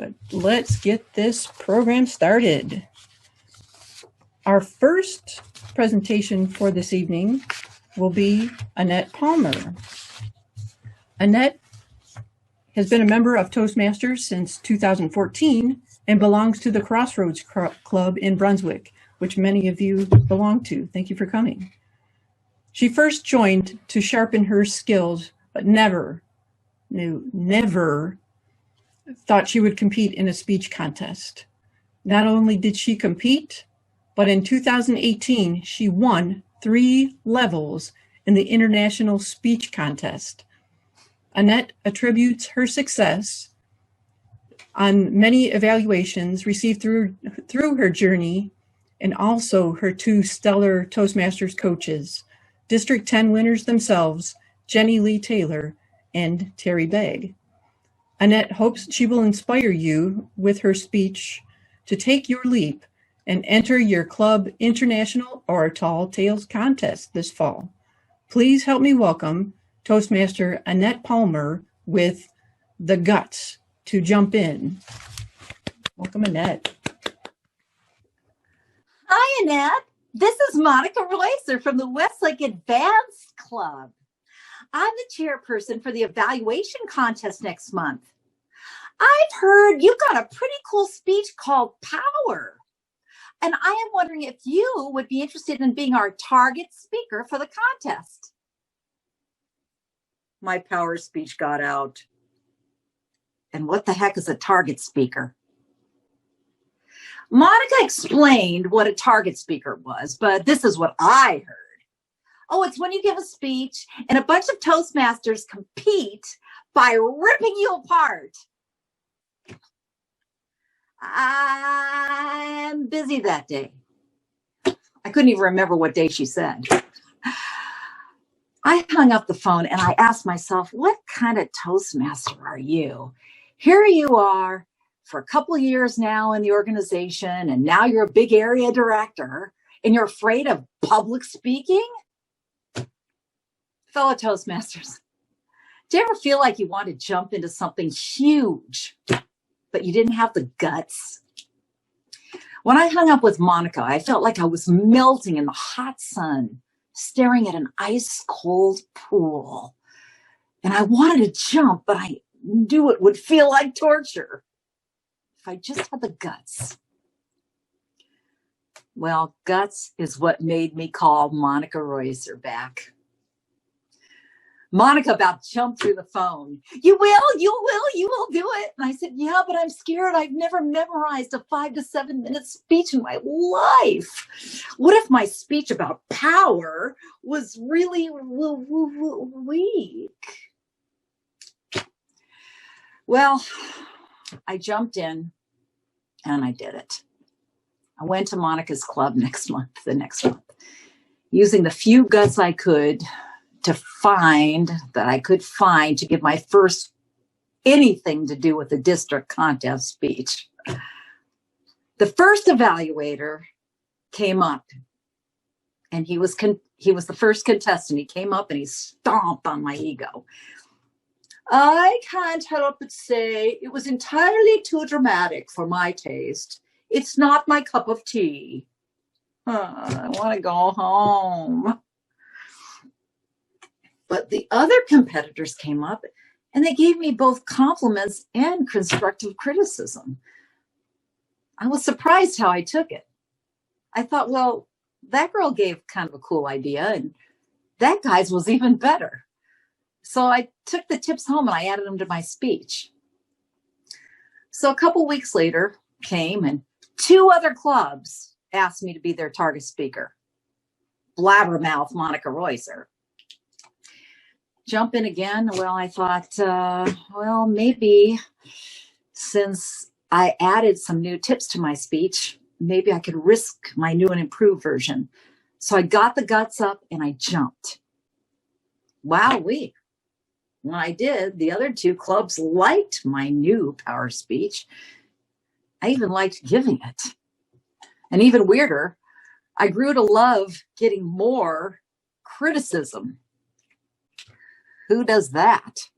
but let's get this program started. Our first presentation for this evening will be Annette Palmer. Annette has been a member of Toastmasters since 2014 and belongs to the Crossroads Club in Brunswick, which many of you belong to. Thank you for coming. She first joined to sharpen her skills, but never thought she would compete in a speech contest. Not only did she compete, but in 2018, she won 3 levels in the International Speech Contest. Annette attributes her success on many evaluations received through her journey, and also her 2 stellar Toastmasters coaches, District 10 winners themselves, Jenny Lee Taylor and Terry Begg. Annette hopes she will inspire you with her speech to take your leap and enter your club international or Tall Tales contest this fall. Please help me welcome Toastmaster Annette Palmer with the guts to jump in. Welcome, Annette. Hi, Annette. This is Monica Roycer from the Westlake Advanced Club. I'm the chairperson for the evaluation contest next month. I've heard you've got a pretty cool speech called Power, and I am wondering if you would be interested in being our target speaker for the contest. My power speech got out. And what the heck is a target speaker? Monica explained what a target speaker was, but this is what I heard. Oh, it's when you give a speech and a bunch of Toastmasters compete by ripping you apart. I'm busy that day. I couldn't even remember what day she said. I hung up the phone and I asked myself, what kind of Toastmaster are you? Here you are for a couple years now in the organization, and now you're a big area director, and you're afraid of public speaking? Fellow Toastmasters, do you ever feel like you want to jump into something huge, but you didn't have the guts? When I hung up with Monica, I felt like I was melting in the hot sun, staring at an ice-cold pool. And I wanted to jump, but I knew it would feel like torture if I just had the guts. Well, guts is what made me call Monica Roycer back. Monica about jumped through the phone. You will do it. And I said, yeah, but I'm scared. I've never memorized a 5 to 7 minute speech in my life. What if my speech about power was really weak? Well, I jumped in and I did it. I went to Monica's club the next month, using the few guts I could to give my first anything to do with the district contest speech. The first evaluator came up, and he was the first contestant. He came up and he stomped on my ego. I can't help but say it was entirely too dramatic for my taste. It's not my cup of tea. I want to go home. But the other competitors came up and they gave me both compliments and constructive criticism. I was surprised how I took it. I thought, well, that girl gave kind of a cool idea, and that guy's was even better. So I took the tips home and I added them to my speech. So a couple weeks later came, and 2 other clubs asked me to be their target speaker. Blabbermouth Monica Roycer. Jump in again. Well, I thought, maybe since I added some new tips to my speech, maybe I could risk my new and improved version. So I got the guts up and I jumped. Wowee. When I did, the other 2 clubs liked my new power speech. I even liked giving it. And even weirder, I grew to love getting more criticism. Who does that?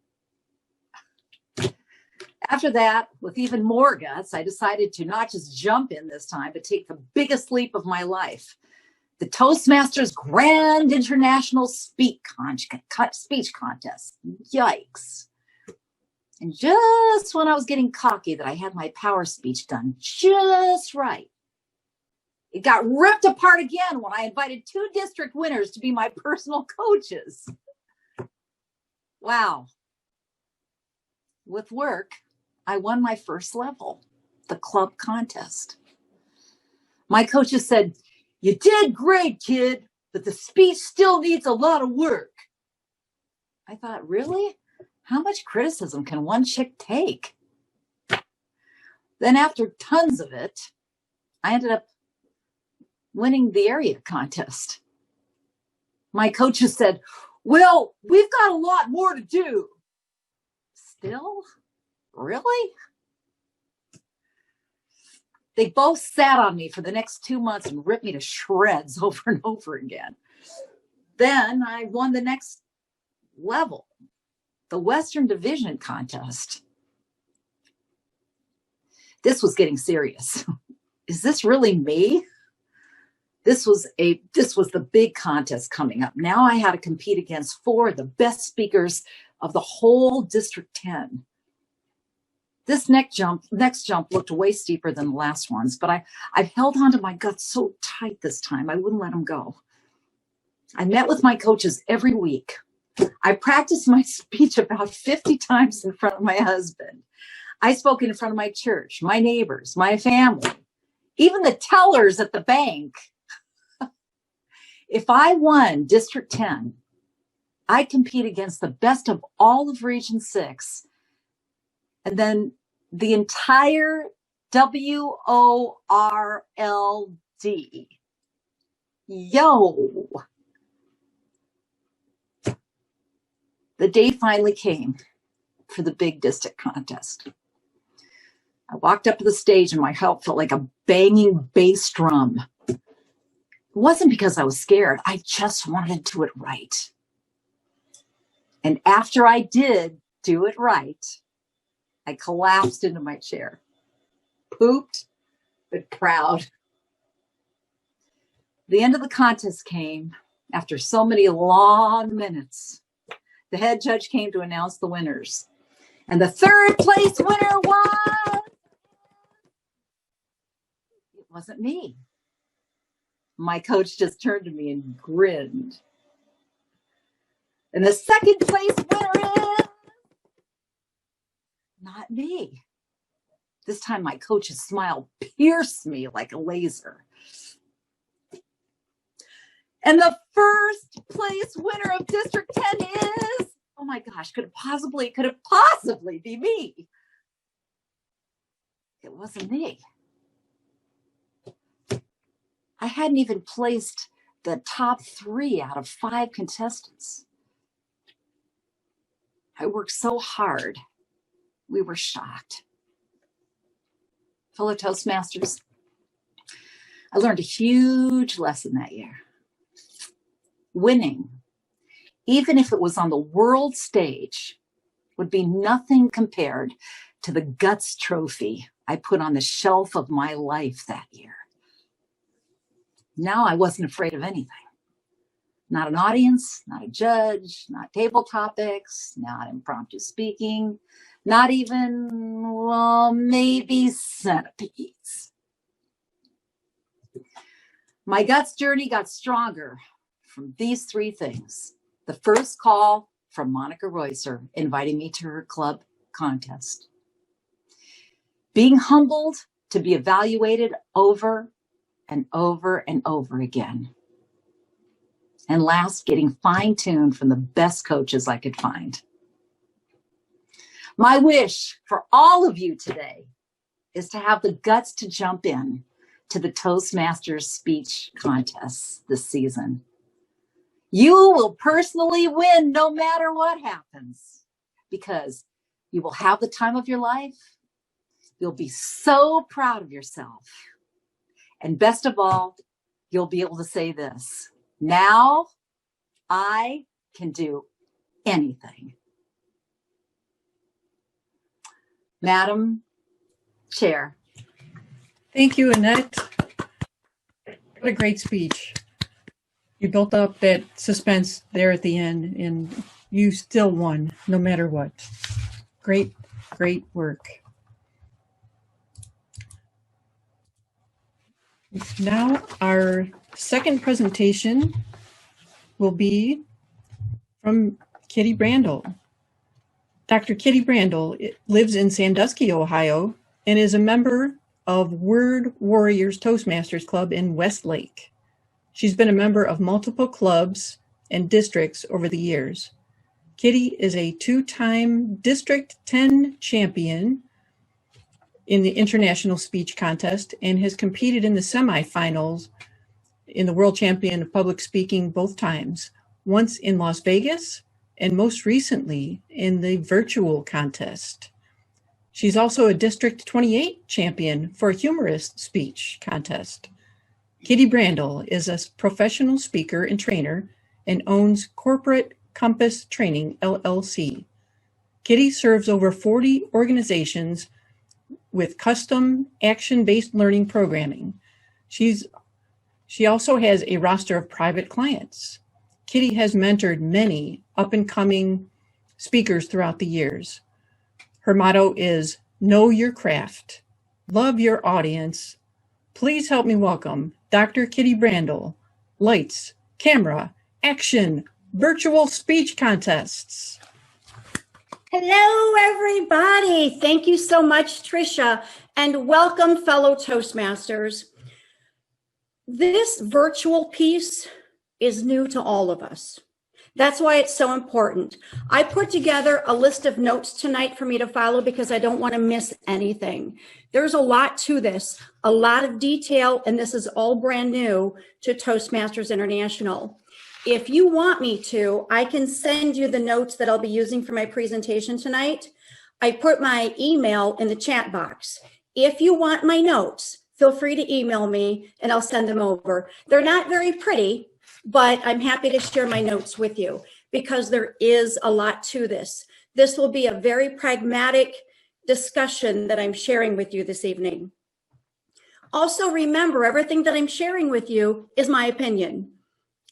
After that, with even more guts, I decided to not just jump in this time, but take the biggest leap of my life. The Toastmasters Grand International Speech Contest. Yikes. And just when I was getting cocky that I had my power speech done just right, it got ripped apart again when I invited 2 district winners to be my personal coaches. Wow. With work, I won my first level, the club contest. My coaches said, "You did great, kid, but the speech still needs a lot of work." I thought, really? How much criticism can one chick take? Then after tons of it, I ended up winning the area contest. My coaches said, "Well, we've got a lot more to do." Still? Really? They both sat on me for the next 2 months and ripped me to shreds over and over again. Then I won the next level, the Western Division contest. This was getting serious. Is this really me? This was the big contest coming up. Now I had to compete against 4 of the best speakers of the whole District 10. This next jump looked way steeper than the last ones, but I held onto my guts so tight this time, I wouldn't let them go. I met with my coaches every week. I practiced my speech about 50 times in front of my husband. I spoke in front of my church, my neighbors, my family, even the tellers at the bank. If I won District 10, I'd compete against the best of all of Region 6, and then the entire WORLD. Yo! The day finally came for the big district contest. I walked up to the stage and my heart felt like a banging bass drum. It wasn't because I was scared. I just wanted to do it right. And after I did do it right, I collapsed into my chair, pooped, but proud. The end of the contest came after so many long minutes. The head judge came to announce the winners. And the 3rd place winner was... It wasn't me. My coach just turned to me and grinned. And the 2nd place winner is... Not me. This time my coach's smile pierced me like a laser. And the 1st place winner of District 10 is, oh my gosh, could it possibly be me? It wasn't me. I hadn't even placed the top 3 out of 5 contestants. I worked so hard. We were shocked. Fellow Toastmasters, I learned a huge lesson that year. Winning, even if it was on the world stage, would be nothing compared to the guts trophy I put on the shelf of my life that year. Now I wasn't afraid of anything. Not an audience, not a judge, not table topics, not impromptu speaking, not even, well, maybe centipedes. My guts journey got stronger from these 3 things. The first call from Monica Roycer inviting me to her club contest. Being humbled to be evaluated over and over and over again. And last, getting fine-tuned from the best coaches I could find. My wish for all of you today is to have the guts to jump in to the Toastmasters speech contests this season. You will personally win no matter what happens, because you will have the time of your life. You'll be so proud of yourself. And best of all, you'll be able to say this: now I can do anything. Madam Chair. Thank you, Annette. What a great speech. You built up that suspense there at the end, and you still won, no matter what. Great, great work. Now, our second presentation will be from Kitty Brandal. Dr. Kitty Brandal lives in Sandusky, Ohio, and is a member of Word Warriors Toastmasters Club in Westlake. She's been a member of multiple clubs and districts over the years. Kitty is a two-time District 10 champion in the International Speech Contest and has competed in the semifinals in the World Champion of Public Speaking both times, once in Las Vegas and most recently in the virtual contest. She's also a District 28 champion for a humorist speech contest. Kitty Brandal is a professional speaker and trainer and owns Corporate Compass Training, LLC. Kitty serves over 40 organizations with custom action-based learning programming. She also has a roster of private clients. Kitty has mentored many up-and-coming speakers throughout the years. Her motto is, know your craft, love your audience. Please help me welcome Dr. Kitty Brandal. Lights, camera, action, virtual speech contests. Hello, everybody. Thank you so much, Tricia, and welcome, fellow Toastmasters. This virtual piece is new to all of us. That's why it's so important. I put together a list of notes tonight for me to follow because I don't want to miss anything. There's a lot to this, a lot of detail, and this is all brand new to Toastmasters International. If you want me to, I can send you the notes that I'll be using for my presentation tonight. I put my email in the chat box. If you want my notes, feel free to email me and I'll send them over. They're not very pretty, but I'm happy to share my notes with you because there is a lot to this. This will be a very pragmatic discussion that I'm sharing with you this evening. Also, remember, everything that I'm sharing with you is my opinion.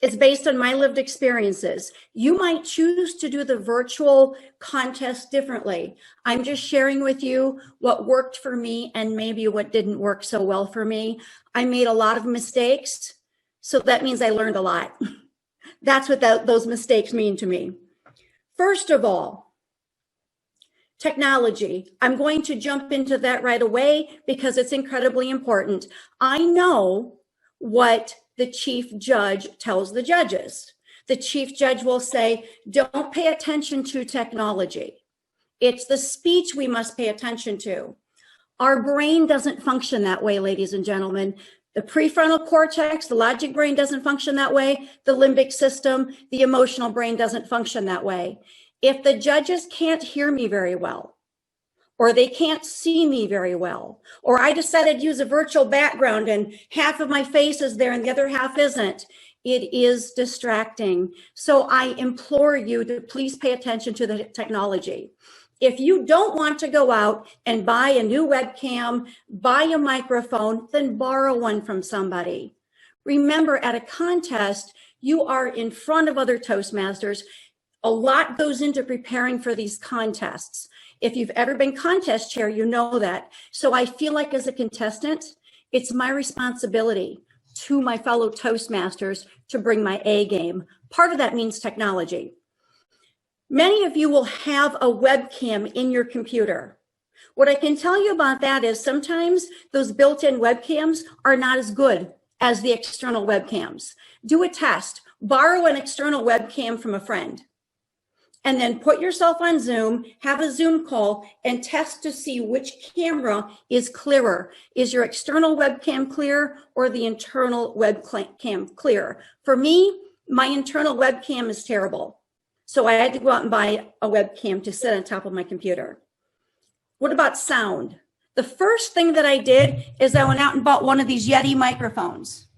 It's based on my lived experiences. You might choose to do the virtual contest differently. I'm just sharing with you what worked for me and maybe what didn't work so well for me. I made a lot of mistakes, so that means I learned a lot. That's what those mistakes mean to me. First of all, technology. I'm going to jump into that right away because it's incredibly important. I know what the chief judge tells the judges. The chief judge will say, don't pay attention to technology. It's the speech we must pay attention to. Our brain doesn't function that way, ladies and gentlemen. The prefrontal cortex, the logic brain doesn't function that way. The limbic system, the emotional brain doesn't function that way. If the judges can't hear me very well, or they can't see me very well, or I decided to use a virtual background and half of my face is there and the other half isn't, it is distracting. So I implore you to please pay attention to the technology. If you don't want to go out and buy a new webcam, buy a microphone, then borrow one from somebody. Remember, at a contest, you are in front of other Toastmasters. A lot goes into preparing for these contests. If you've ever been contest chair, you know that. So I feel like as a contestant, it's my responsibility to my fellow Toastmasters to bring my A game. Part of that means technology. Many of you will have a webcam in your computer. What I can tell you about that is sometimes those built-in webcams are not as good as the external webcams. Do a test. Borrow an external webcam from a friend. And then put yourself on Zoom, have a Zoom call, and test to see which camera is clearer. Is your external webcam clear or the internal webcam clear? For me, my internal webcam is terrible. So I had to go out and buy a webcam to sit on top of my computer. What about sound? The first thing that I did is I went out and bought one of these Yeti microphones.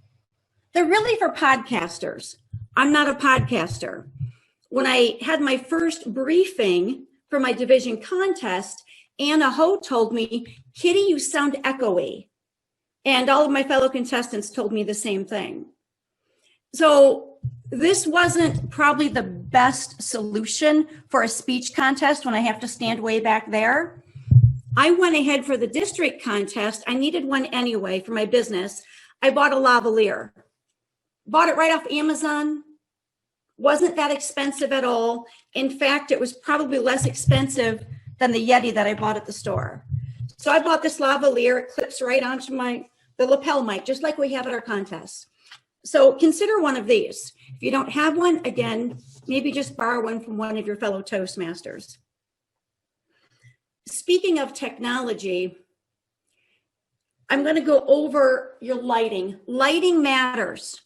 They're really for podcasters. I'm not a podcaster. When I had my first briefing for my division contest, Anna Ho told me, Kitty, you sound echoey. And all of my fellow contestants told me the same thing. So this wasn't probably the best solution for a speech contest when I have to stand way back there. I went ahead for the district contest. I needed one anyway for my business. I bought a lavalier. Bought it right off Amazon. Wasn't that expensive at all. In fact, it was probably less expensive than the Yeti that I bought at the store. So I bought this lavalier. It clips right onto the lapel mic, just like we have at our contests. So consider one of these. If you don't have one, again, maybe just borrow one from one of your fellow Toastmasters. Speaking of technology, I'm going to go over your lighting. Lighting matters.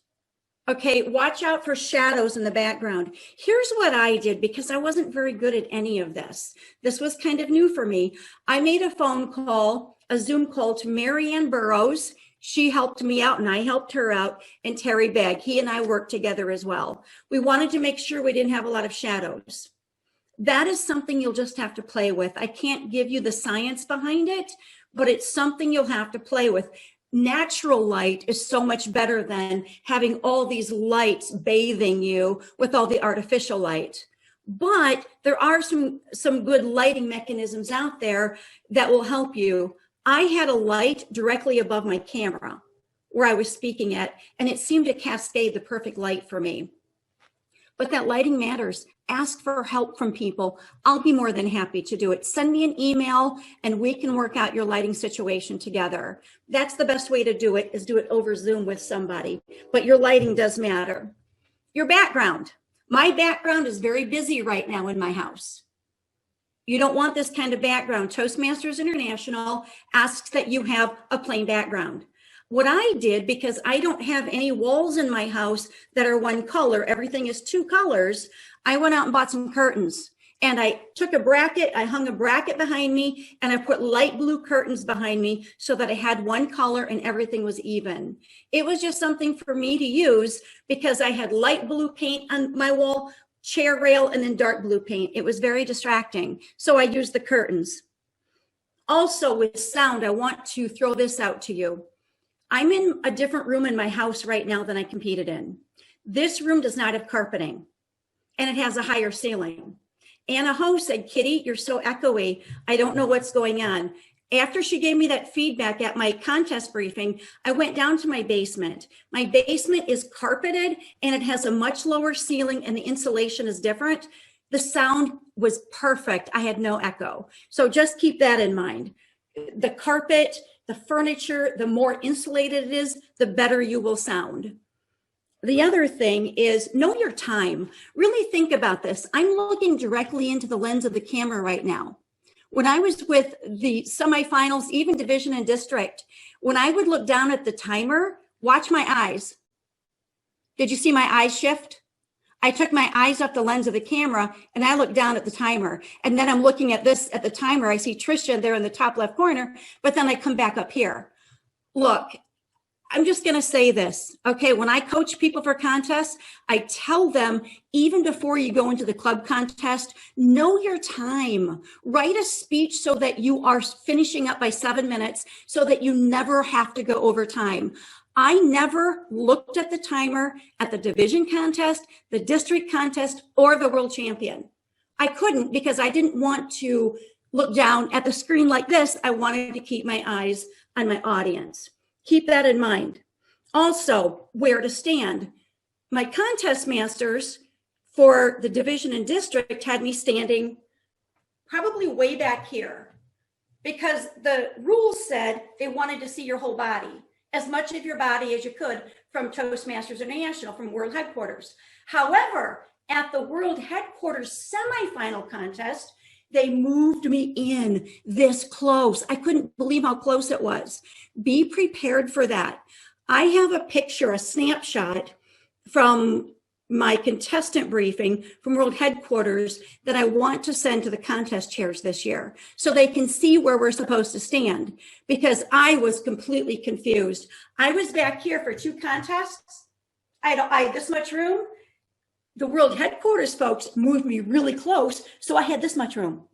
Okay, watch out for shadows in the background. Here's what I did because I wasn't very good at any of this. This was kind of new for me. I made a phone call, a Zoom call to Marianne Burrows. She helped me out and I helped her out, and Terry Bagg. He and I worked together as well. We wanted to make sure we didn't have a lot of shadows. That is something you'll just have to play with. I can't give you the science behind it, but it's something you'll have to play with. Natural light is so much better than having all these lights bathing you with all the artificial light. But there are some good lighting mechanisms out there that will help you. I had a light directly above my camera where I was speaking at, and it seemed to cascade the perfect light for me. But that lighting matters. Ask for help from people. I'll be more than happy to do it. Send me an email and we can work out your lighting situation together. That's the best way to do it, is do it over Zoom with somebody. But your lighting does matter. Your background. My background is very busy right now in my house. You don't want this kind of background. Toastmasters International asks that you have a plain background. What I did, because I don't have any walls in my house that are one color, everything is two colors, I went out and bought some curtains. And I took a bracket, I hung a bracket behind me, and I put light blue curtains behind me so that I had one color and everything was even. It was just something for me to use because I had light blue paint on my wall, chair rail, and then dark blue paint. It was very distracting. So I used the curtains. Also with sound, I want to throw this out to you. I'm in a different room in my house right now than I competed in. This room does not have carpeting, and it has a higher ceiling. Anna Ho said, Kitty, you're so echoey. I don't know what's going on. After she gave me that feedback at my contest briefing, I went down to my basement. My basement is carpeted, and it has a much lower ceiling, and the insulation is different. The sound was perfect. I had no echo. So just keep that in mind. The carpet, the furniture, the more insulated it is, the better you will sound. The other thing is know your time. Really think about this. I'm looking directly into the lens of the camera right now. When I was with the semifinals, even division and district, when I would look down at the timer, watch my eyes. Did you see my eyes shift? I took my eyes off the lens of the camera and I looked down at the timer. And then I'm looking at this at the timer. I see Tricia there in the top left corner, but then I come back up here. Look, I'm just going to say this. Okay. When I coach people for contests, I tell them, even before you go into the club contest, know your time. Write a speech so that you are finishing up by 7 minutes so that you never have to go over time. I never looked at the timer at the division contest, the district contest, or the world champion. I couldn't because I didn't want to look down at the screen like this. I wanted to keep my eyes on my audience. Keep that in mind. Also, where to stand. My contest masters for the division and district had me standing probably way back here because the rules said they wanted to see your whole body, as much of your body as you could from Toastmasters International, from World Headquarters. However, at the World Headquarters semifinal contest, they moved me in this close. I couldn't believe how close it was. Be prepared for that. I have a picture, a snapshot from my contestant briefing from World Headquarters that I want to send to the contest chairs this year so they can see where we're supposed to stand, because I was completely confused. I was back here for 2 contests. I had this much room. The World Headquarters folks moved me really close, so I had this much room.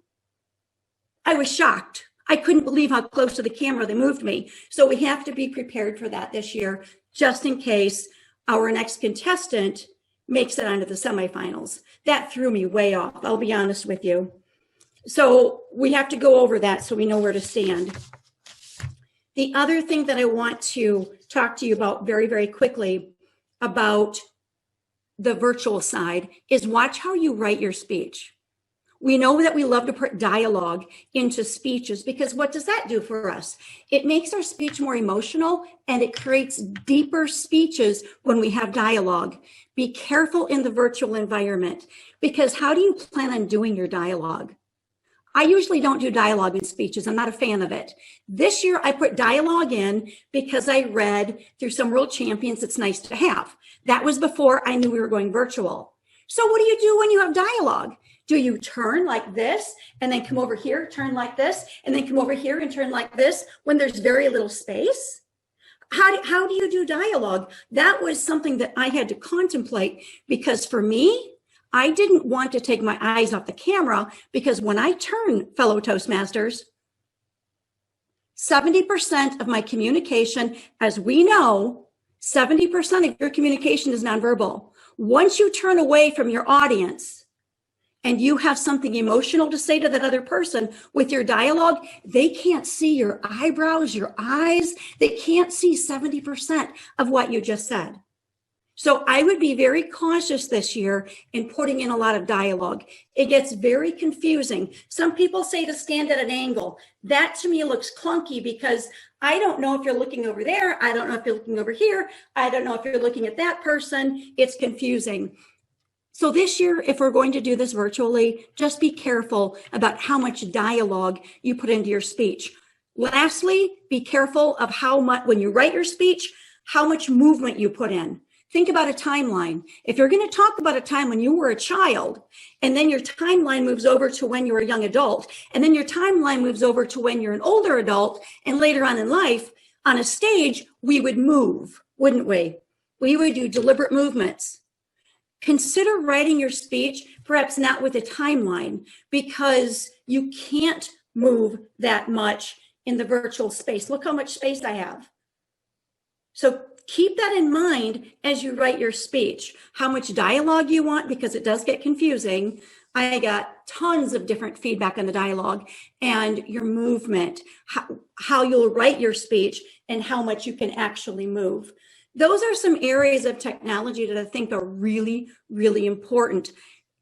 I was shocked. I couldn't believe how close to the camera they moved me. So we have to be prepared for that this year, just in case our next contestant makes it onto the semifinals. That threw me way off, I'll be honest with you. So we have to go over that so we know where to stand. The other thing that I want to talk to you about very, very quickly about the virtual side is watch how you write your speech. We know that we love to put dialogue into speeches because what does that do for us? It makes our speech more emotional and it creates deeper speeches when we have dialogue. Be careful in the virtual environment because how do you plan on doing your dialogue? I usually don't do dialogue in speeches. I'm not a fan of it. This year I put dialogue in because I read through some world champions it's nice to have. That was before I knew we were going virtual. So what do you do when you have dialogue? Do you turn like this and then come over here, turn like this, and then come over here and turn like this when there's very little space? How do you do dialogue? That was something that I had to contemplate because for me, I didn't want to take my eyes off the camera because when I turn, fellow Toastmasters, 70% of my communication, as we know, 70% of your communication is nonverbal. Once you turn away from your audience and you have something emotional to say to that other person with your dialogue, they can't see your eyebrows, your eyes. They can't see 70% of what you just said. So I would be very cautious this year in putting in a lot of dialogue. It gets very confusing. Some people say to stand at an angle. That to me looks clunky because I don't know if you're looking over there. I don't know if you're looking over here. I don't know if you're looking at that person. It's confusing. So this year, if we're going to do this virtually, just be careful about how much dialogue you put into your speech. Lastly, be careful of how much, when you write your speech, how much movement you put in. Think about a timeline. If you're going to talk about a time when you were a child, and then your timeline moves over to when you're a young adult, and then your timeline moves over to when you're an older adult, and later on in life, on a stage, we would move, wouldn't we? We would do deliberate movements. Consider writing your speech, perhaps not with a timeline, because you can't move that much in the virtual space. Look how much space I have. So keep that in mind as you write your speech, how much dialogue you want, because it does get confusing. I got tons of different feedback on the dialogue and your movement, how you'll write your speech and how much you can actually move. Those are some areas of technology that I think are really, really important.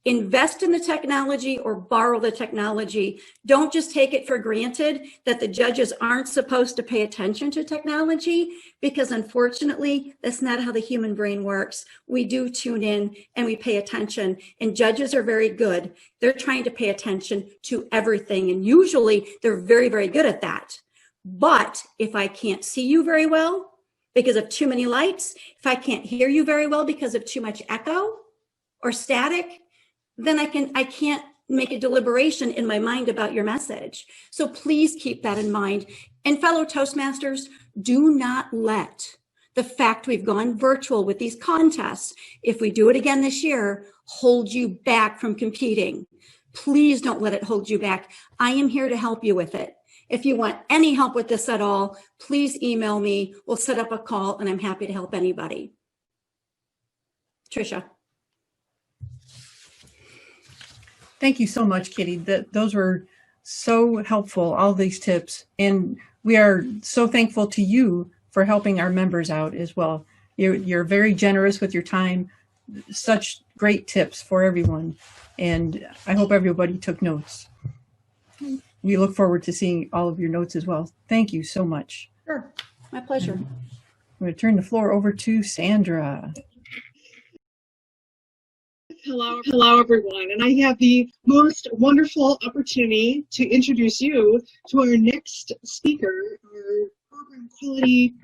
Invest in the technology or borrow the technology. Don't just take it for granted that the judges aren't supposed to pay attention to technology, because unfortunately, that's not how the human brain works. We do tune in and we pay attention, and judges are very good. They're trying to pay attention to everything, and usually they're very, very good at that. But if I can't see you very well because of too many lights, if I can't hear you very well because of too much echo or static, then I can't make a deliberation in my mind about your message. So please keep that in mind. And fellow Toastmasters, do not let the fact we've gone virtual with these contests, if we do it again this year, hold you back from competing. Please don't let it hold you back. I am here to help you with it. If you want any help with this at all, please email me. We'll set up a call and I'm happy to help anybody. Tricia. Thank you so much, Kitty. Those were so helpful, all these tips. And we are so thankful to you for helping our members out as well. You're very generous with your time. Such great tips for everyone. And I hope everybody took notes. We look forward to seeing all of your notes as well. Thank you so much. Sure, my pleasure. I'm going to turn the floor over to Sandra. Hello, everyone. And I have the most wonderful opportunity to introduce you to our next speaker. Our program quality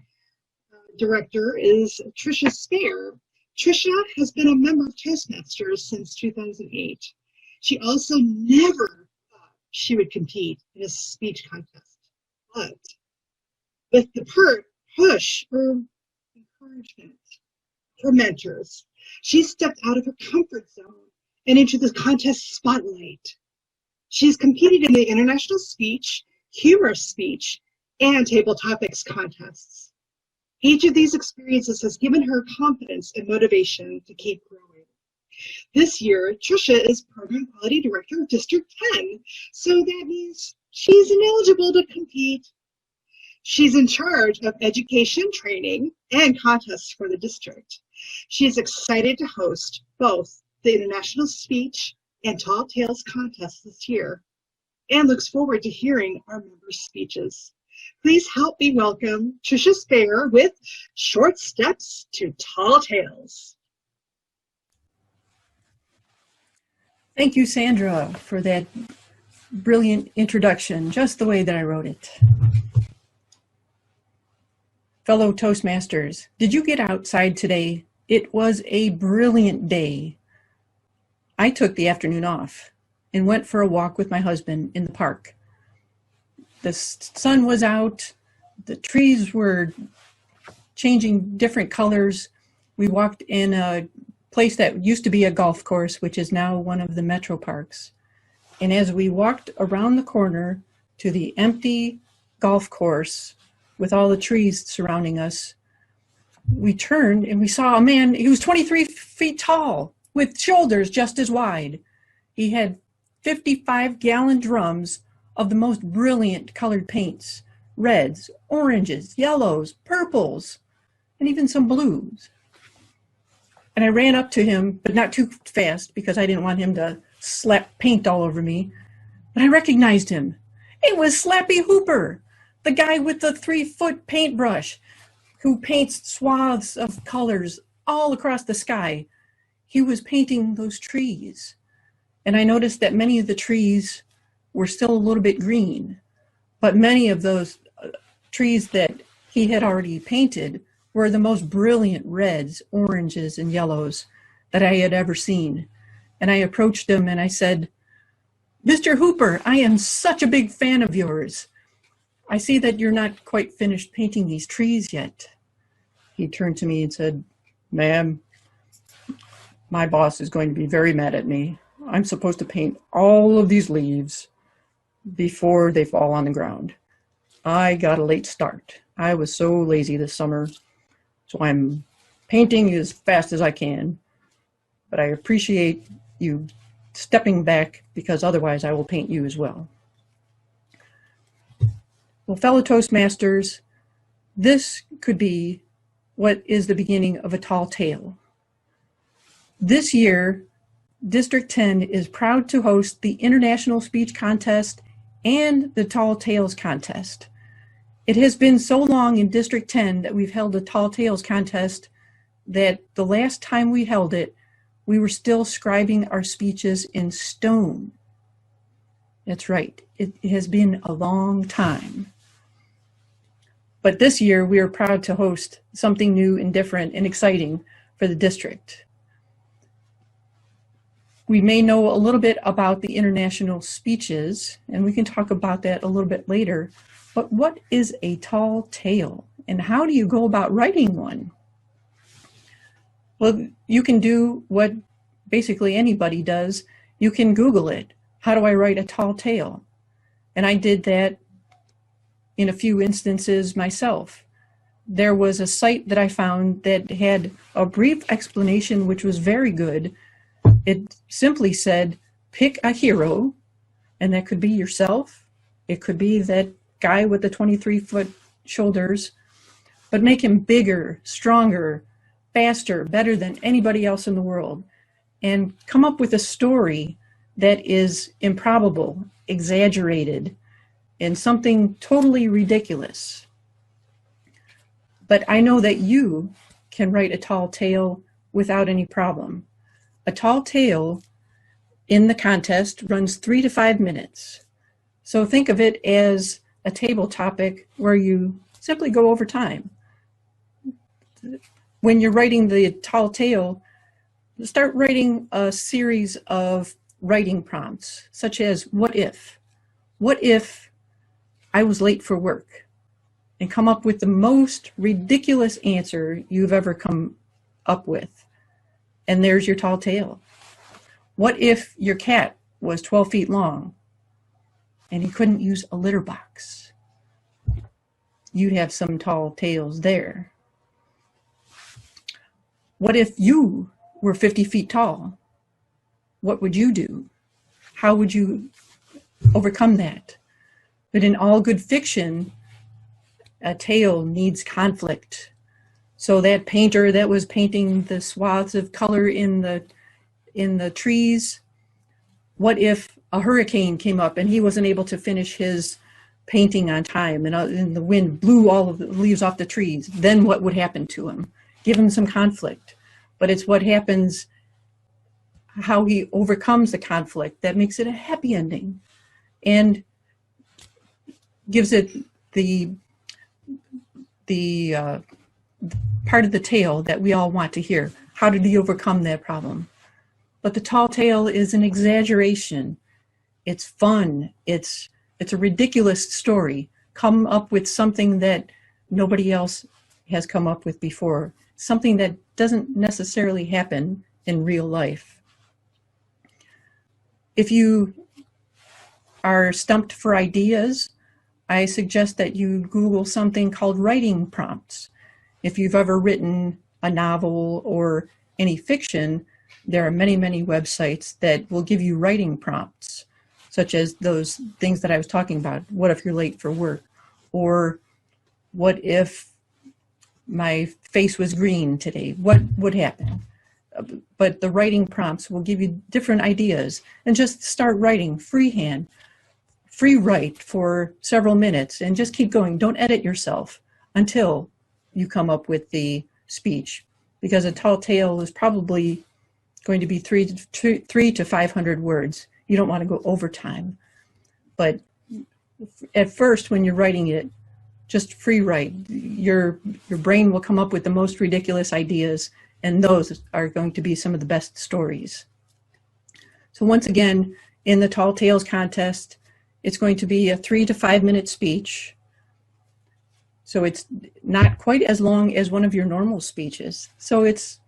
director is Tricia Spayer. Tricia has been a member of Toastmasters since 2008. She also never thought she would compete in a speech contest, but with the push or encouragement from mentors, she stepped out of her comfort zone and into the contest spotlight. She's competed in the International Speech, Humorous Speech, and Table Topics contests. Each of these experiences has given her confidence and motivation to keep growing. This year, Tricia is Program Quality Director of District 10, so that means she's ineligible to compete. She's in charge of education, training, and contests for the district. She is excited to host both the International Speech and Tall Tales contests this year, and looks forward to hearing our members' speeches. Please help me welcome Tricia Spayer with Short Steps to Tall Tales. Thank you, Sandra, for that brilliant introduction, just the way that I wrote it. Fellow Toastmasters, did you get outside today? It was a brilliant day. I took the afternoon off and went for a walk with my husband in the park. The sun was out, the trees were changing different colors. We walked in a place that used to be a golf course, which is now one of the metro parks. And as we walked around the corner to the empty golf course with all the trees surrounding us, we turned and we saw a man. He was 23 feet tall with shoulders just as wide. He had 55-gallon drums of the most brilliant colored paints, reds, oranges, yellows, purples, and even some blues. And I ran up to him, but not too fast because I didn't want him to slap paint all over me. But I recognized him. It was Slappy Hooper, the guy with the 3-foot paintbrush who paints swaths of colors all across the sky. He was painting those trees. And I noticed that many of the trees were still a little bit green, but many of those trees that he had already painted were the most brilliant reds, oranges, and yellows that I had ever seen. And I approached him and I said, "Mr. Hooper, I am such a big fan of yours. I see that you're not quite finished painting these trees yet." He turned to me and said, "Ma'am, my boss is going to be very mad at me. I'm supposed to paint all of these leaves before they fall on the ground. I got a late start. I was so lazy this summer, so I'm painting as fast as I can. But I appreciate you stepping back because otherwise I will paint you as well." Well, fellow Toastmasters, this could be what is the beginning of a tall tale. This year, District 10 is proud to host the International Speech Contest and the Tall Tales Contest. It has been so long in District 10 that we've held a Tall Tales Contest that the last time we held it, we were still scribing our speeches in stone. That's right, it has been a long time. But this year, we are proud to host something new and different and exciting for the district. We may know a little bit about the international speeches, and we can talk about that a little bit later. But what is a tall tale, and how do you go about writing one? Well, you can do what basically anybody does. You can Google it. How do I write a tall tale? And I did that in a few instances myself. There was a site that I found that had a brief explanation, which was very good. It simply said, pick a hero, and that could be yourself. It could be that guy with the 23-foot shoulders, but make him bigger, stronger, faster, better than anybody else in the world, and come up with a story that is improbable, exaggerated, and something totally ridiculous. But I know that you can write a tall tale without any problem. A tall tale in the contest runs 3 to 5 minutes. So think of it as a table topic where you simply go over time. When you're writing the tall tale, start writing a series of writing prompts, such as, what if? What if I was late for work? And come up with the most ridiculous answer you've ever come up with. And there's your tall tale. What if your cat was 12 feet long? and he couldn't use a litter box. You'd have some tall tales there. What if you were 50 feet tall? What would you do? How would you overcome that? But in all good fiction, a tale needs conflict. So that painter that was painting the swaths of color in the trees, what if a hurricane came up and he wasn't able to finish his painting on time, and the wind blew all of the leaves off the trees? Then what would happen to him? Give him some conflict. But it's what happens, how he overcomes the conflict, that makes it a happy ending and gives it the part of the tale that we all want to hear. How did he overcome that problem? But the tall tale is an exaggeration. It's fun. It's a ridiculous story. Come up with something that nobody else has come up with before. Something that doesn't necessarily happen in real life. If you are stumped for ideas, I suggest that you Google something called writing prompts. If you've ever written a novel or any fiction, there are many, many websites that will give you writing prompts, such as those things that I was talking about. What if you're late for work? Or what if my face was green today? What would happen? But the writing prompts will give you different ideas, and just start writing freehand, free write for several minutes, and just keep going. Don't edit yourself until you come up with the speech, because a tall tale is probably going to be 300 to 500 words. You don't want to go over time. But at first, when you're writing it, just free write. Your brain will come up with the most ridiculous ideas, and those are going to be some of the best stories. So once again, in the Tall Tales contest, it's going to be a 3 to 5 minute speech. So it's not quite as long as one of your normal speeches. So it's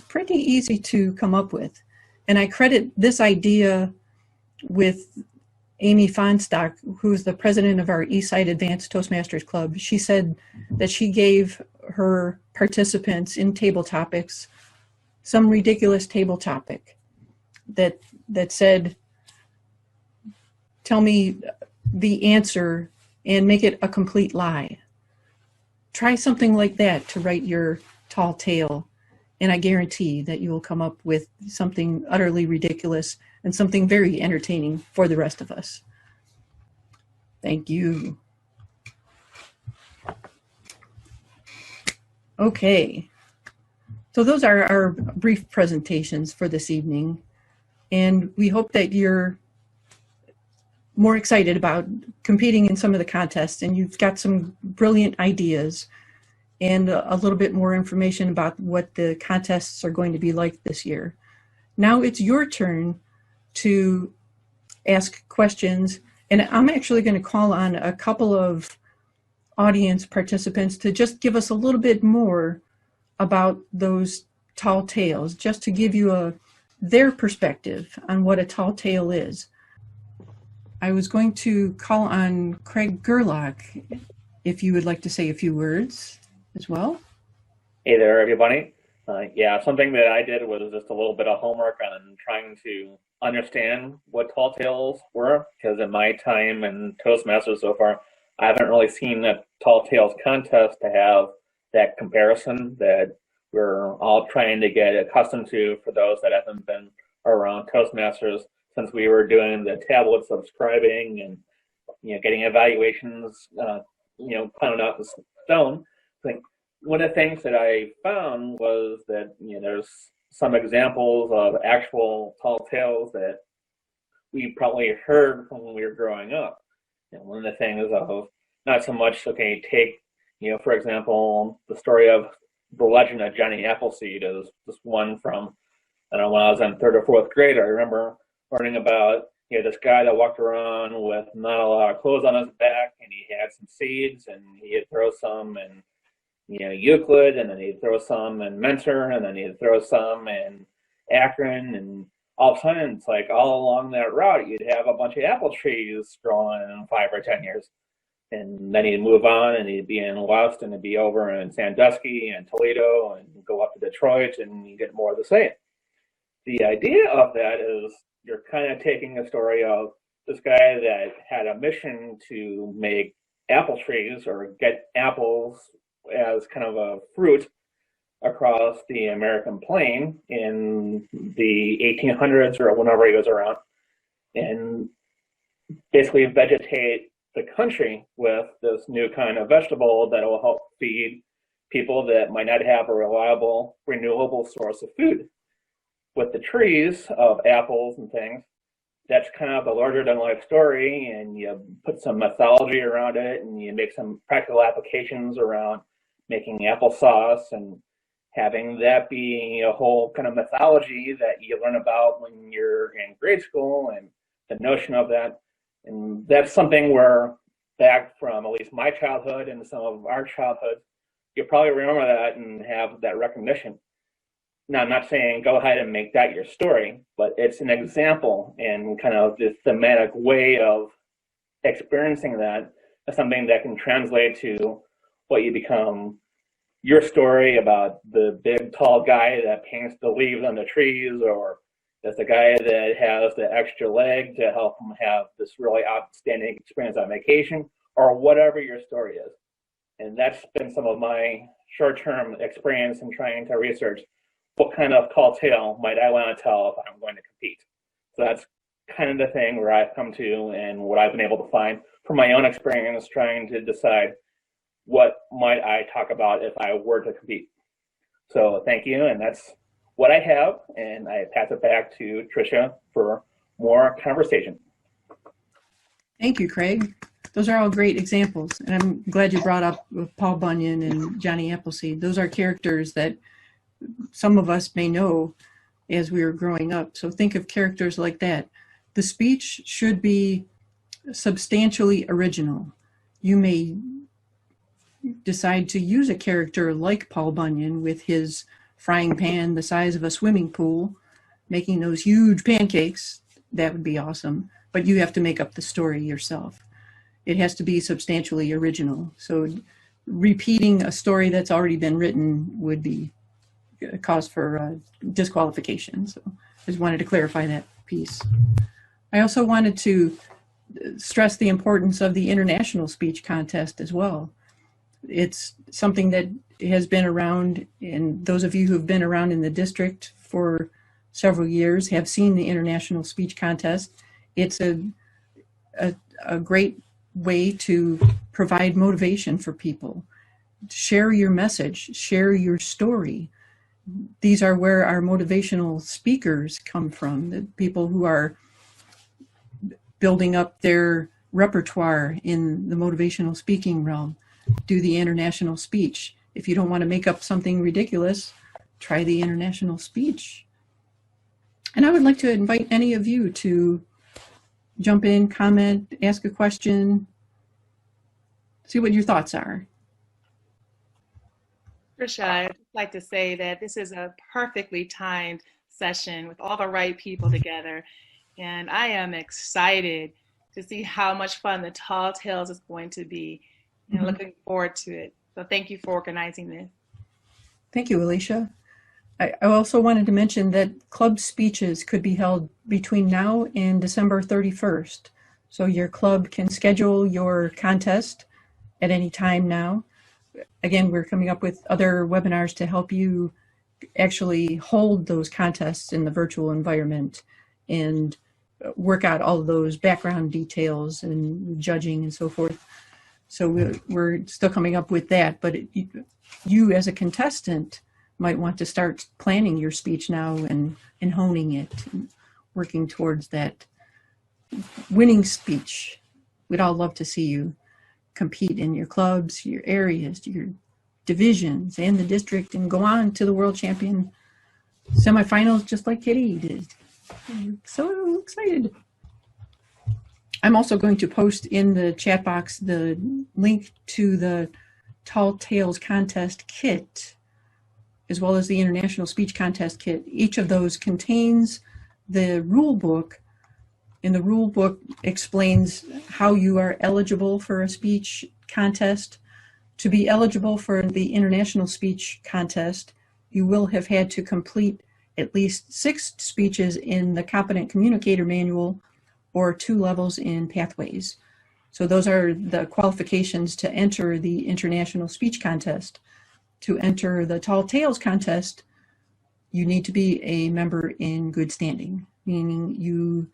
pretty easy to come up with. And I credit this idea with Amy Fonstock, who's the president of our Eastside Advanced Toastmasters Club. She said that she gave her participants in table topics some ridiculous table topic that said, tell me the answer and make it a complete lie. Try something like that to write your tall tale, and I guarantee that you will come up with something utterly ridiculous and something very entertaining for the rest of us. Thank you. Okay, so those are our brief presentations for this evening, and we hope that you're more excited about competing in some of the contests, and you've got some brilliant ideas and a little bit more information about what the contests are going to be like this year. Now it's your turn to ask questions, and I'm actually going to call on a couple of audience participants to just give us a little bit more about those tall tales, just to give you their perspective on what a tall tale is. I was going to call on Craig Gerlach, if you would like to say a few words as well. Hey there, everybody. Yeah, something that I did was just a little bit of homework on trying to understand what tall tales were, because in my time in Toastmasters so far, I haven't really seen a tall tales contest to have that comparison that we're all trying to get accustomed to for those that haven't been around Toastmasters since we were doing the tablet subscribing and getting evaluations pounded out in stone. I think one of the things that I found was that there's some examples of actual tall tales that we probably heard when we were growing up. And one of the things of not so much, okay, take, for example, the story of the legend of Johnny Appleseed is just one from, I don't know, when I was in 3rd or 4th grade. I remember learning about this guy that walked around with not a lot of clothes on his back, and he had some seeds, and he'd throw some in Euclid, and then he'd throw some in Mentor, and then he'd throw some in Akron, and all of a sudden it's like all along that route, you'd have a bunch of apple trees growing in 5 or 10 years. And then you'd move on and you'd be in West and it'd be over in Sandusky and Toledo and go up to Detroit and you get more of the same. The idea of that is you're kind of taking a story of this guy that had a mission to make apple trees or get apples as kind of a fruit across the American plain in the 1800s or whenever he was around, and basically vegetate the country with this new kind of vegetable that will help feed people that might not have a reliable, renewable source of food. With the trees of apples and things, that's kind of the larger than life story, and you put some mythology around it and you make some practical applications around making applesauce and having that be a whole kind of mythology that you learn about when you're in grade school, and the notion of that. And that's something where, back from at least my childhood and some of our childhood, you'll probably remember that and have that recognition. Now, I'm not saying go ahead and make that your story, but it's an example and kind of this thematic way of experiencing that as something that can translate to what you become, your story about the big tall guy that paints the leaves on the trees, or there's the guy that has the extra leg to help him have this really outstanding experience on vacation, or whatever your story is. And that's been some of my short-term experience in trying to research what kind of tall tale might I want to tell if I'm going to compete. So that's kind of the thing where I've come to and what I've been able to find from my own experience trying to decide what might I talk about if I were to compete. So thank you, and that's what I have, and I pass it back to Tricia for more conversation. Thank you, Craig. Those are all great examples, and I'm glad you brought up Paul Bunyan and Johnny Appleseed. Those are characters that some of us may know as we were growing up. So think of characters like that. The speech should be substantially original. You may decide to use a character like Paul Bunyan with his frying pan the size of a swimming pool, making those huge pancakes. That would be awesome. But you have to make up the story yourself. It has to be substantially original. So repeating a story that's already been written would be a cause for disqualification. So I just wanted to clarify that piece. I also wanted to stress the importance of the International Speech Contest as well. It's something that has been around, and those of you who have been around in the district for several years have seen the International Speech Contest. It's a great way to provide motivation for people. Share your message, share your story. These are where our motivational speakers come from, the people who are building up their repertoire in the motivational speaking realm. Do the international speech. If you don't want to make up something ridiculous, try the international speech. And I would like to invite any of you to jump in, comment, ask a question, see what your thoughts are. Tricia, I'd like to say that this is a perfectly timed session with all the right people together. And I am excited to see how much fun the Tall Tales is going to be, and looking forward to it. So thank you for organizing this. Thank you, Alicia. I also wanted to mention that club speeches could be held between now and December 31st. So your club can schedule your contest at any time now. Again, we're coming up with other webinars to help you actually hold those contests in the virtual environment and work out all of those background details and judging and so forth. So we're still coming up with that, but you as a contestant might want to start planning your speech now and honing it and working towards that winning speech. We'd all love to see you compete in your clubs, your areas, your divisions, and the district, and go on to the world champion semifinals just like Kitty did. I'm so excited. I'm also going to post in the chat box the link to the Tall Tales Contest Kit, as well as the International Speech Contest Kit. Each of those contains the rule book, and the rule book explains how you are eligible for a speech contest. To be eligible for the International Speech Contest, you will have had to complete at least 6 speeches in the Competent Communicator Manual or 2 levels in Pathways. So those are the qualifications to enter the International Speech Contest. To enter the Tall Tales Contest, you need to be a member in good standing, meaning you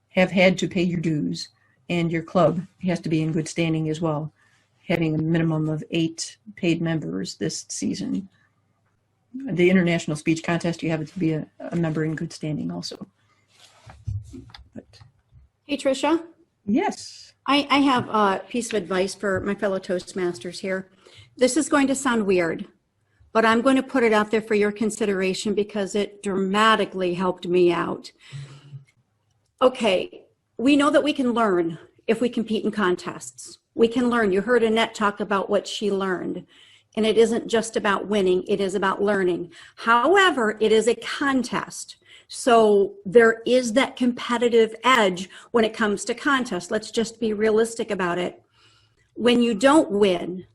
have had to pay your dues, and your club has to be in good standing as well, having a minimum of 8 paid members this season. The International Speech Contest, you have to be a member in good standing also. But, Hey, Tricia. yes. I have a piece of advice for my fellow Toastmasters here. This is going to sound weird, but I'm going to put it out there for your consideration because it dramatically helped me out. Okay, we know that we can learn if we compete in contests. We can learn. You heard Annette talk about what she learned. And it isn't just about winning, it is about learning. However, it is a contest. So there is that competitive edge when it comes to contests. Let's just be realistic about it. When you don't win,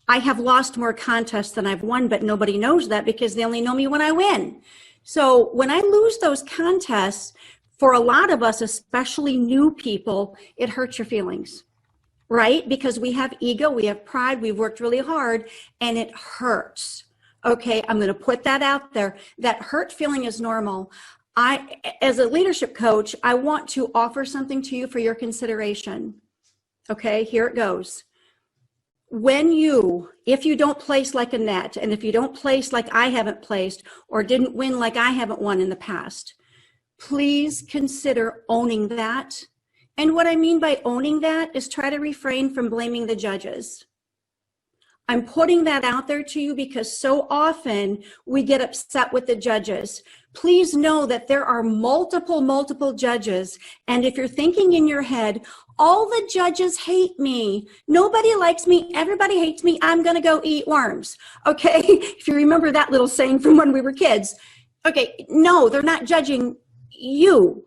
I have lost more contests than I've won, but nobody knows that because they only know me when I win. So when I lose those contests, for a lot of us, especially new people, it hurts your feelings, right? Because we have ego, we have pride, we've worked really hard, and it hurts. Okay, I'm going to put that out there. That hurt feeling is normal. As a leadership coach, I want to offer something to you for your consideration. Okay, here it goes. If you don't place like Annette, and if you don't place like I haven't placed, or didn't win like I haven't won in the past, please consider owning that. And what I mean by owning that is try to refrain from blaming the judges. I'm putting that out there to you because so often we get upset with the judges. Please know that there are multiple judges. And if you're thinking in your head, all the judges hate me, nobody likes me, everybody hates me, I'm going to go eat worms. Okay, if you remember that little saying from when we were kids. Okay, no, they're not judging you.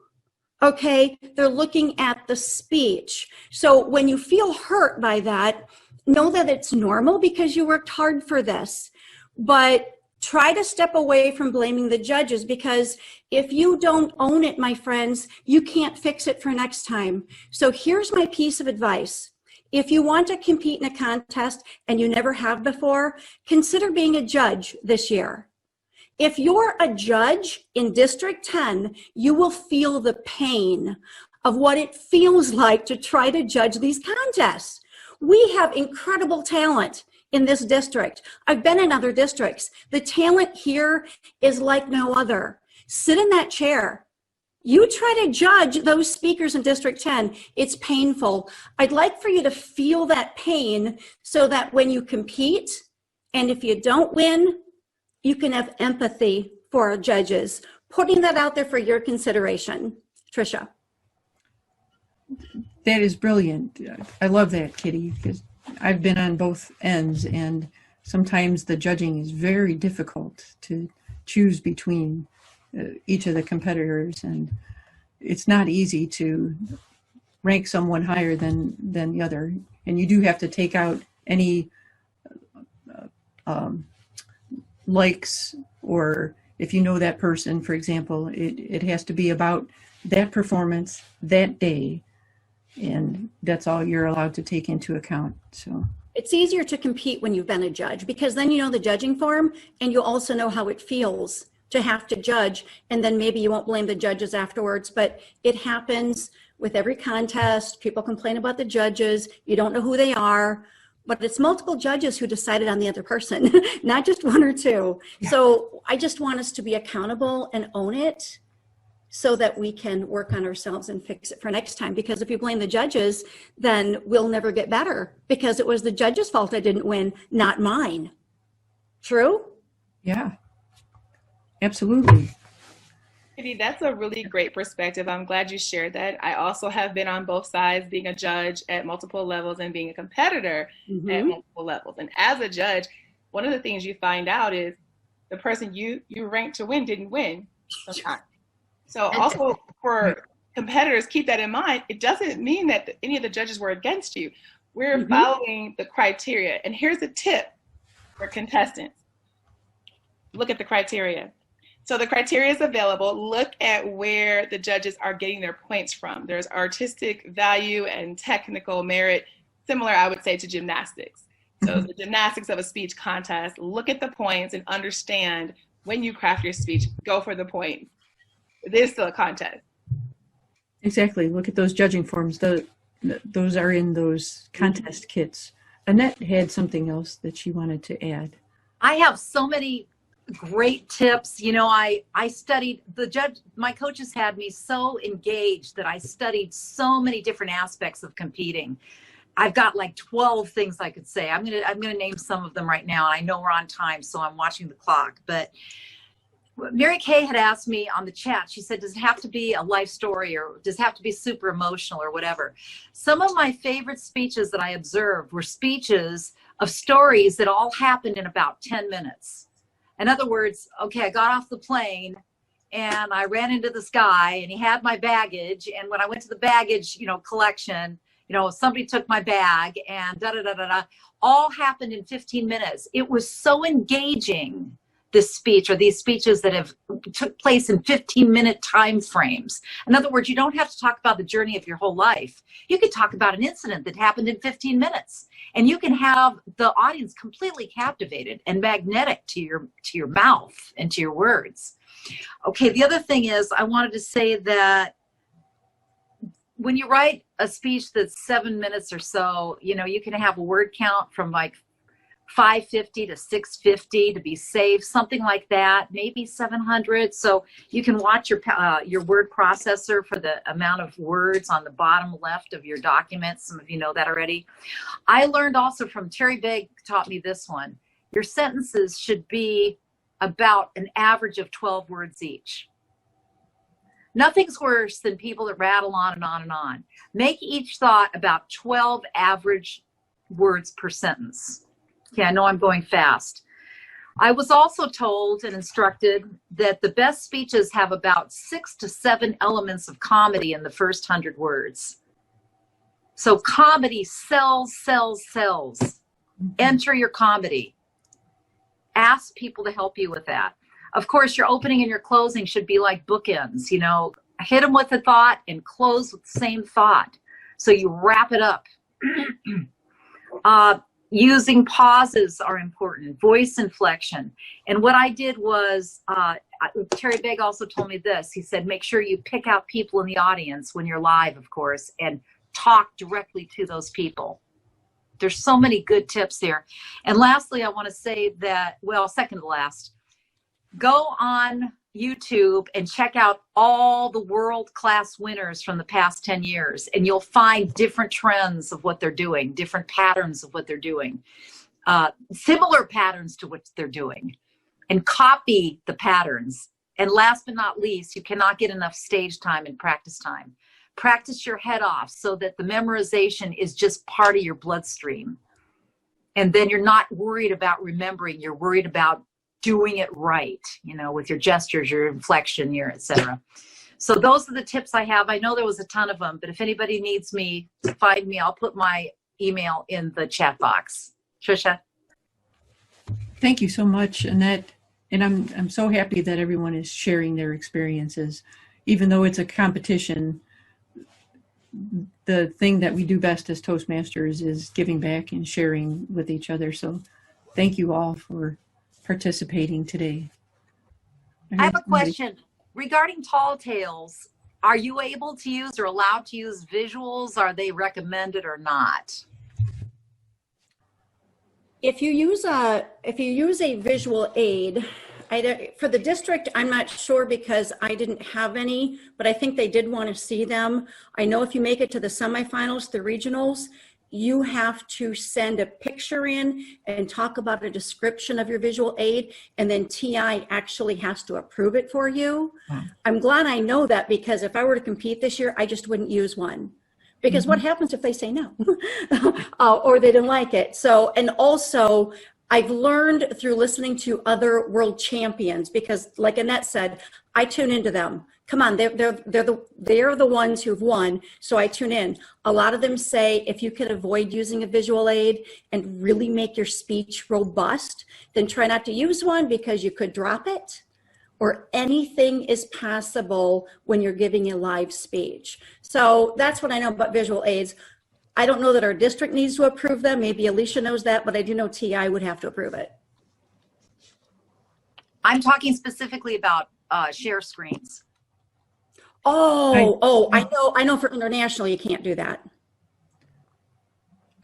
Okay, they're looking at the speech. So when you feel hurt by that, know that it's normal because you worked hard for this. But try to step away from blaming the judges, because if you don't own it, my friends, you can't fix it for next time. So here's my piece of advice. If you want to compete in a contest and you never have before, consider being a judge this year. If you're a judge in District 10, you will feel the pain of what it feels like to try to judge these contests. We have incredible talent in this district. I've been in other districts. The talent here is like no other. Sit in that chair. You try to judge those speakers in District 10. It's painful. I'd like for you to feel that pain so that when you compete, and if you don't win, you can have empathy for our judges. Putting that out there for your consideration. Tricia. That is brilliant. I love that, Kitty, because I've been on both ends, and sometimes the judging is very difficult to choose between each of the competitors, and it's not easy to rank someone higher than the other. And you do have to take out any likes, or if you know that person, for example, it has to be about that performance that day. And that's all you're allowed to take into account. So it's easier to compete when you've been a judge, because then you know the judging form, and you also know how it feels to have to judge, and then maybe you won't blame the judges afterwards. But it happens with every contest. People complain about the judges. You don't know who they are, but it's multiple judges who decided on the other person, not just one or two. Yeah. So I just want us to be accountable and own it, so that we can work on ourselves and fix it for next time. Because if you blame the judges, then we'll never get better, because it was the judge's fault I didn't win, not mine. True? Yeah, absolutely. Kitty, that's a really great perspective. I'm glad you shared that. I also have been on both sides, being a judge at multiple levels and being a competitor at multiple levels. And as a judge, one of the things you find out is the person you ranked to win didn't win sometimes. So also for competitors, keep that in mind. It doesn't mean that any of the judges were against you. We're following the criteria. And here's a tip for contestants. Look at the criteria. So the criteria is available. Look at where the judges are getting their points from. There's artistic value and technical merit, similar, I would say, to gymnastics. So the gymnastics of a speech contest, look at the points and understand when you craft your speech, go for the point. It is still a contest. Exactly. Look at those judging forms. Those are in those contest kits. Annette had something else that she wanted to add. I have so many great tips. You know, I studied, my coaches had me so engaged that I studied so many different aspects of competing. I've got like 12 things I could say. I'm gonna name some of them right now. I know we're on time, so I'm watching the clock. But Mary Kay had asked me on the chat, she said, does it have to be a life story or does it have to be super emotional or whatever? Some of my favorite speeches that I observed were speeches of stories that all happened in about 10 minutes. In other words, okay, I got off the plane and I ran into this guy and he had my baggage. And when I went to the baggage, collection, somebody took my bag and da-da-da-da-da, all happened in 15 minutes. It was so engaging, this speech or these speeches that have took place in 15-minute time frames. In other words, you don't have to talk about the journey of your whole life. You could talk about an incident that happened in 15 minutes and you can have the audience completely captivated and magnetic to your mouth and to your words. Okay, the other thing is I wanted to say that when you write a speech that's 7 minutes or so, you can have a word count from like 550 to 650 to be safe, something like that, maybe 700. So you can watch your word processor for the amount of words on the bottom left of your document. Some of you know that already. I learned also from Terry Begg, taught me this one. Your sentences should be about an average of 12 words each. Nothing's worse than people that rattle on and on and on. Make each thought about 12 average words per sentence. Okay, I know I'm going fast. I was also told and instructed that the best speeches have about 6 to 7 elements of comedy in the first 100 words. So comedy sells, sells, sells. Enter your comedy. Ask people to help you with that. Of course, your opening and your closing should be like bookends. Hit them with a thought and close with the same thought. So you wrap it up. Using pauses are important, voice inflection. And what I did was, Terry Begg also told me this. He said, make sure you pick out people in the audience when you're live, of course, and talk directly to those people. There's so many good tips here. And lastly, I want to say that, well, second to last, go on YouTube and check out all the world-class winners from the past 10 years, and you'll find different trends of what they're doing, different patterns of what they're doing, similar patterns to what they're doing, and copy the patterns. And last but not least, you cannot get enough stage time and practice time. Practice your head off so that the memorization is just part of your bloodstream. And then you're not worried about remembering, you're worried about doing it right, with your gestures, your inflection, your etc. So those are the tips I have. I know there was a ton of them, but if anybody needs me to find me, I'll put my email in the chat box. Tricia. Thank you so much, Annette. And I'm so happy that everyone is sharing their experiences. Even though it's a competition, the thing that we do best as Toastmasters is giving back and sharing with each other. So thank you all for participating today. I have a question regarding tall tales. Are you able to use or allowed to use visuals? Are they recommended or not? If you use a visual aid, for the district, I'm not sure because I didn't have any, but I think they did want to see them. I know if you make it to the semifinals, the regionals, you have to send a picture in and talk about a description of your visual aid, and then TI actually has to approve it for you. Wow. I'm glad I know that, because if I were to compete this year, I just wouldn't use one. Because what happens if they say no or they didn't like it? So, and also I've learned through listening to other world champions, because like Annette said, I tune into them Come on, they're the ones who've won, so I tune in. A lot of them say if you can avoid using a visual aid and really make your speech robust, then try not to use one because you could drop it, or anything is possible when you're giving a live speech. So that's what I know about visual aids. I don't know that our district needs to approve them. Maybe Alicia knows that, but I do know TI would have to approve it. I'm talking specifically about share screens. I know for international you can't do that.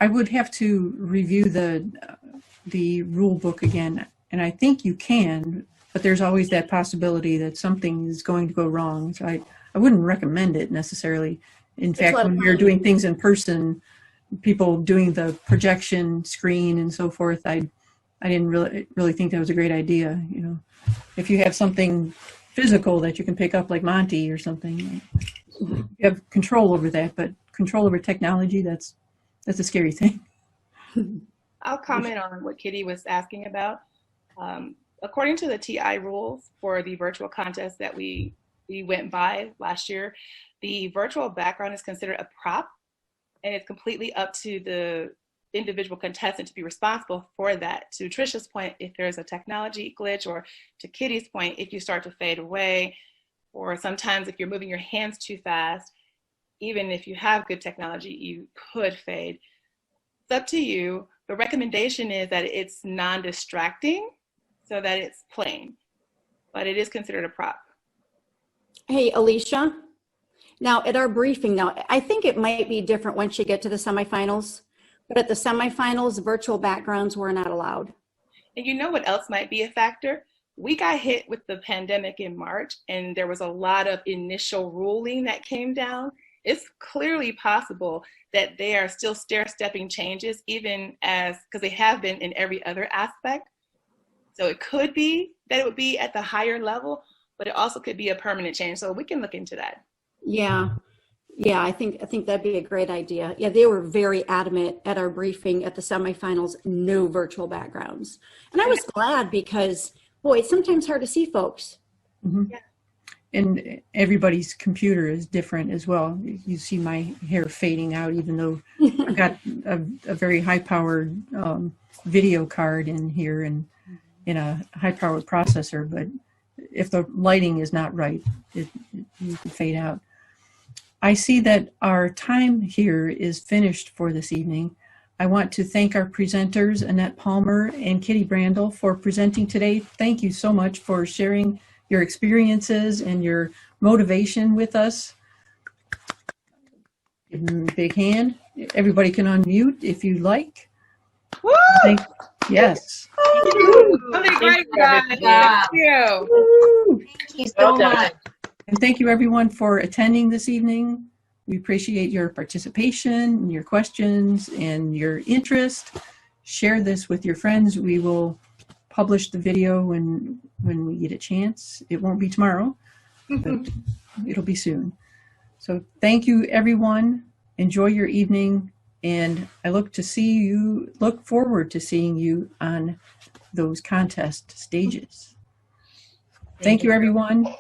I would have to review the rule book again, and I think you can, but there's always that possibility that something is going to go wrong. So I wouldn't recommend it necessarily. In fact, when we were doing things in person, people doing the projection screen and so forth, I didn't really think that was a great idea. You know, if you have something physical that you can pick up like Monty or something, you have control over that, but control over technology, that's a scary thing. I'll comment on what Kitty was asking about. According to the TI rules for the virtual contest that we went by last year, the virtual background is considered a prop, and it's completely up to the individual contestant to be responsible for that. To Tricia's point, if there's a technology glitch, or to Kitty's point, if you start to fade away, or sometimes if you're moving your hands too fast, even if you have good technology, you could fade. It's up to you. The recommendation is that it's non-distracting so that it's plain, but it is considered a prop. Hey, Alicia, now at our briefing, now I think it might be different once you get to the semifinals, but at the semifinals, virtual backgrounds were not allowed. And you know what else might be a factor? We got hit with the pandemic in March, and there was a lot of initial ruling that came down. It's clearly possible that they are still stair-stepping changes, even because they have been in every other aspect. So it could be that it would be at the higher level, but it also could be a permanent change. So we can look into that. Yeah, I think that'd be a great idea. Yeah, they were very adamant at our briefing at the semifinals, no virtual backgrounds. And I was glad because, boy, it's sometimes hard to see folks. Mm-hmm. Yeah. And everybody's computer is different as well. You see my hair fading out, even though I've got a very high-powered video card in here and in a high-powered processor. But if the lighting is not right, you can fade out. I see that our time here is finished for this evening. I want to thank our presenters, Annette Palmer and Kitty Brandal, for presenting today. Thank you so much for sharing your experiences and your motivation with us. Give them a big hand. Everybody can unmute if you like. Woo! Yes. Something great, guys. Thank you. Woo! Thank you so much. And thank you everyone for attending this evening. We appreciate your participation, and your questions, and your interest. Share this with your friends. We will publish the video when we get a chance. It won't be tomorrow, but it'll be soon. So thank you everyone. Enjoy your evening, and I look forward to seeing you on those contest stages. Thank you everyone.